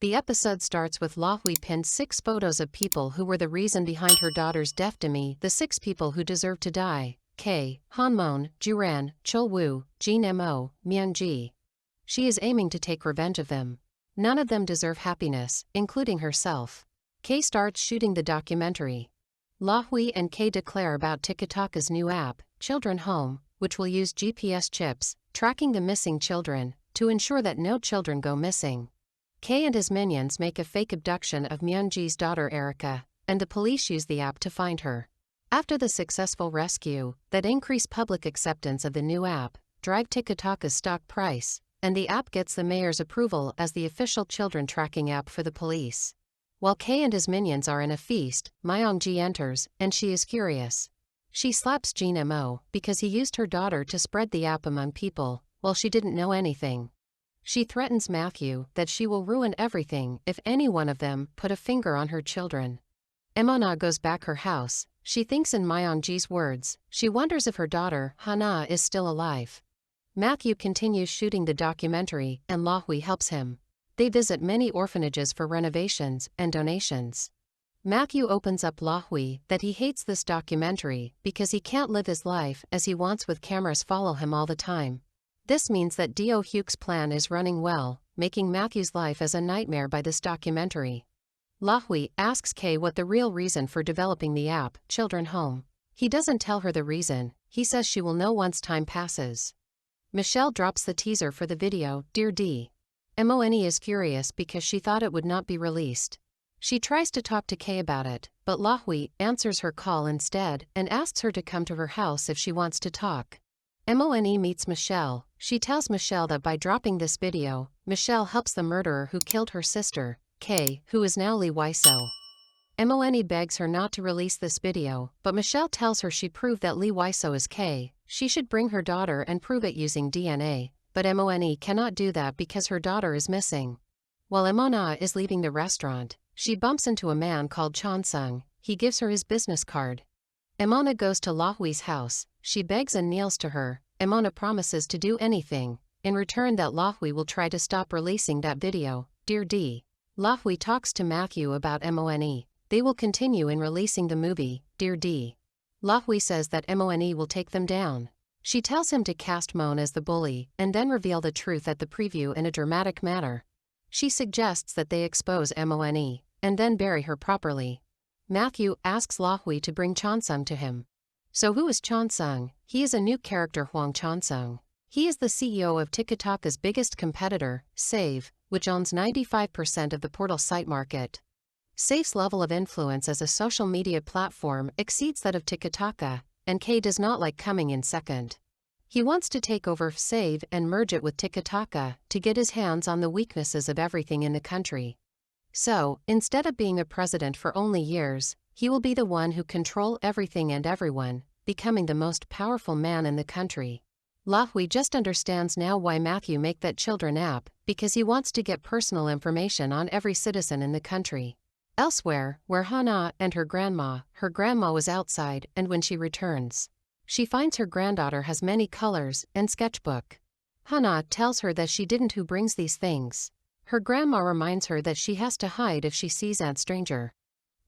The episode starts with Lahui pinned 6 photos of people who were the reason behind her daughter's death. The 6 people who deserve to die: K, Hanmon, Juran, Chulwoo, Jin Mo, Myungji. She is aiming to take revenge of them. None of them deserve happiness, including herself. K starts shooting the documentary. Lahui and K declare about TikTok's new app, Children Home, which will use GPS chips, tracking the missing children, to ensure that no children go missing. K and his minions make a fake abduction of Myungji's daughter Erica, and the police use the app to find her. After the successful rescue, that increase public acceptance of the new app, drive TikTok's stock price, and the app gets the mayor's approval as the official children tracking app for the police. While K and his minions are in a feast, Myungji enters, and she is furious. She slaps Jin Mo because he used her daughter to spread the app among people, while she didn't know anything. She threatens Matthew that she will ruin everything if any one of them put a finger on her children. Emona goes back her house. She thinks in Myungji's words. She wonders if her daughter, Hana, is still alive. Matthew continues shooting the documentary, and Lahui helps him. They visit many orphanages for renovations and donations. Matthew opens up Lahui that he hates this documentary because he can't live his life as he wants with cameras follow him all the time. This means that Do Hyuk's plan is running well, making Matthew's life as a nightmare by this documentary. Lahui asks K what the real reason for developing the app, Children Home. He doesn't tell her the reason. He says she will know once time passes. Michelle drops the teaser for the video, Dear D. Mon is furious because she thought it would not be released. She tries to talk to K about it, but Lahui answers her call instead and asks her to come to her house if she wants to talk. Mon meets Michelle. She tells Michelle that by dropping this video, Michelle helps the murderer who killed her sister, K, who is now Lee Wiseau. Mon begs her not to release this video, but Michelle tells her she proved that Lee Wiseau is K. She should bring her daughter and prove it using DNA, but Mon cannot do that because her daughter is missing. While Emona is leaving the restaurant, she bumps into a man called Chonsung. He gives her his business card. Emona goes to Lahui's house. She begs and kneels to her. Emona promises to do anything, in return that Lahui will try to stop releasing that video, Dear D. Lahui talks to Matthew about Mon. They will continue in releasing the movie, Dear D. Lahui says that Mon will take them down. She tells him to cast Mon as the bully and then reveal the truth at the preview in a dramatic manner. She suggests that they expose Mon, and then bury her properly. Matthew asks Lahui to bring Chonsung to him. So who is Chonsung? He is a new character, Hwang Chonsung. He is the CEO of TikTok's biggest competitor, Save, which owns 95% of the portal site market. Save's level of influence as a social media platform exceeds that of TikTok, and K does not like coming in second. He wants to take over Save and merge it with TikTok to get his hands on the weaknesses of everything in the country. So, instead of being a president for only years, he will be the one who control everything and everyone, becoming the most powerful man in the country. Lahui just understands now why Matthew make that children app, because he wants to get personal information on every citizen in the country. Elsewhere, where Hana and her grandma was outside, and when she returns, she finds her granddaughter has many colors and sketchbook. Hana tells her that she didn't who brings these things. Her grandma reminds her that she has to hide if she sees Aunt Stranger.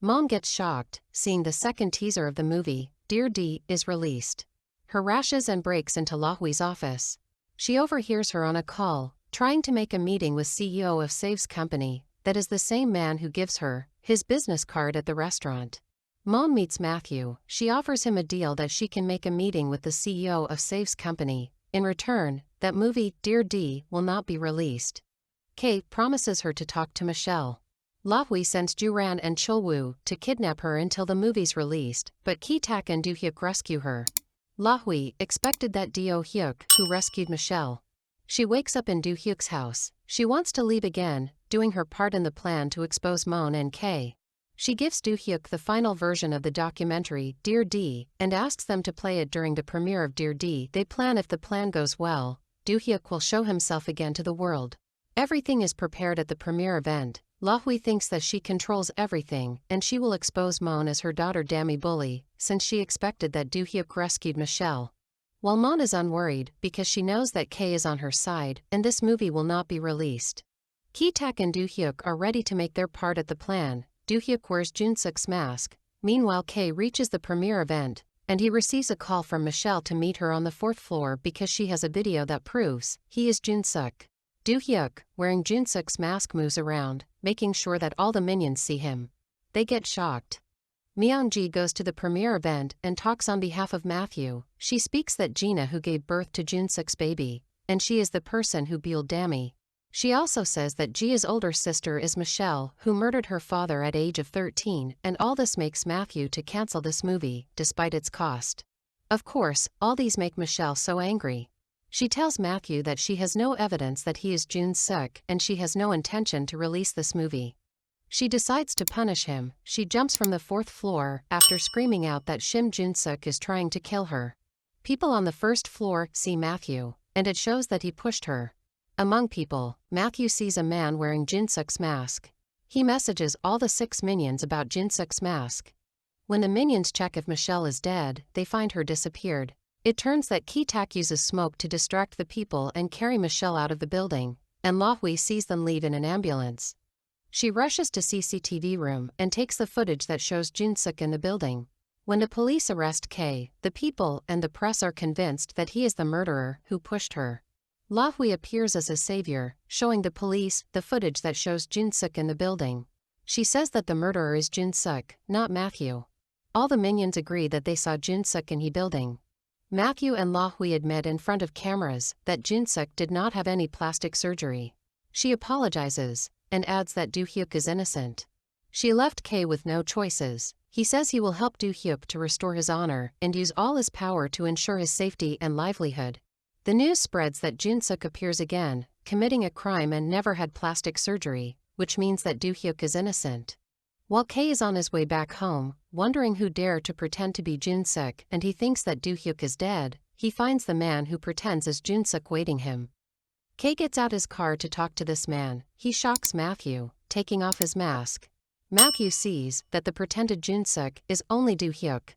Mom gets shocked, seeing the second teaser of the movie, Dear D, is released. Her rashes and breaks into Lahui's office. She overhears her on a call, trying to make a meeting with CEO of Save's company, that is the same man who gives her his business card at the restaurant. Mon meets Matthew. She offers him a deal that she can make a meeting with the CEO of Save's company. In return, that movie, Dear D, will not be released. Kate promises her to talk to Michelle. Lahui sends Juran and Chulwoo to kidnap her until the movie's released, but Ki-tak and Do Hyuk rescue her. Lahui expected that Do Hyuk, who rescued Michelle. She wakes up in Do Hyuk's house. She wants to leave again, doing her part in the plan to expose Mon and K. She gives Do Hyuk the final version of the documentary, Dear D, and asks them to play it during the premiere of Dear D. They plan if the plan goes well, Do Hyuk will show himself again to the world. Everything is prepared at the premiere event. Lahui thinks that she controls everything, and she will expose Mon as her daughter Dami bully, since she expected that Do Hyuk rescued Michelle. While Mon is unworried, because she knows that K is on her side, and this movie will not be released. Ki-tak and Do-hyuk are ready to make their part at the plan. Do-hyuk wears Jun-suk's mask. Meanwhile, K reaches the premiere event, and he receives a call from Michelle to meet her on the 4th floor because she has a video that proves he is Jun-suk. Do-hyuk, wearing Jun-suk's mask, moves around, making sure that all the minions see him. They get shocked. Myung-ji goes to the premiere event and talks on behalf of Matthew. She speaks that Gina who gave birth to Jun-suk's baby, and she is the person who built Dammy. She also says that Jia's older sister is Michelle, who murdered her father at age of 13, and all this makes Matthew to cancel this movie, despite its cost. Of course, all these make Michelle so angry. She tells Matthew that she has no evidence that he is Jun-suk and she has no intention to release this movie. She decides to punish him. She jumps from the 4th floor after screaming out that Shim Jun-suk is trying to kill her. People on the 1st floor see Matthew, and it shows that he pushed her. Among people, Matthew sees a man wearing Jun-suk's mask. He messages all the 6 minions about Jun-suk's mask. When the minions check if Michelle is dead, they find her disappeared. It turns that Ki-tak uses smoke to distract the people and carry Michelle out of the building, and La-hui sees them leave in an ambulance. She rushes to CCTV room and takes the footage that shows Jun-suk in the building. When the police arrest K, the people and the press are convinced that he is the murderer who pushed her. La-hui appears as a savior, showing the police the footage that shows Jun-suk in the building. She says that the murderer is Jun-suk, not Matthew. All the minions agree that they saw Jun-suk in the building. Matthew and La-hui admit in front of cameras that Jun-suk did not have any plastic surgery. She apologizes and adds that Do-hyuk is innocent. She left K with no choices. He says he will help Do-hyuk to restore his honor and use all his power to ensure his safety and livelihood. The news spreads that Jun-suk appears again, committing a crime and never had plastic surgery, which means that Do-hyuk is innocent. While K is on his way back home, wondering who dared to pretend to be Jun-suk and he thinks that Do-hyuk is dead, he finds the man who pretends is Jun-suk waiting him. K gets out his car to talk to this man. He shocks Matthew, taking off his mask. Matthew sees that the pretended Jun-suk is only Do-hyuk.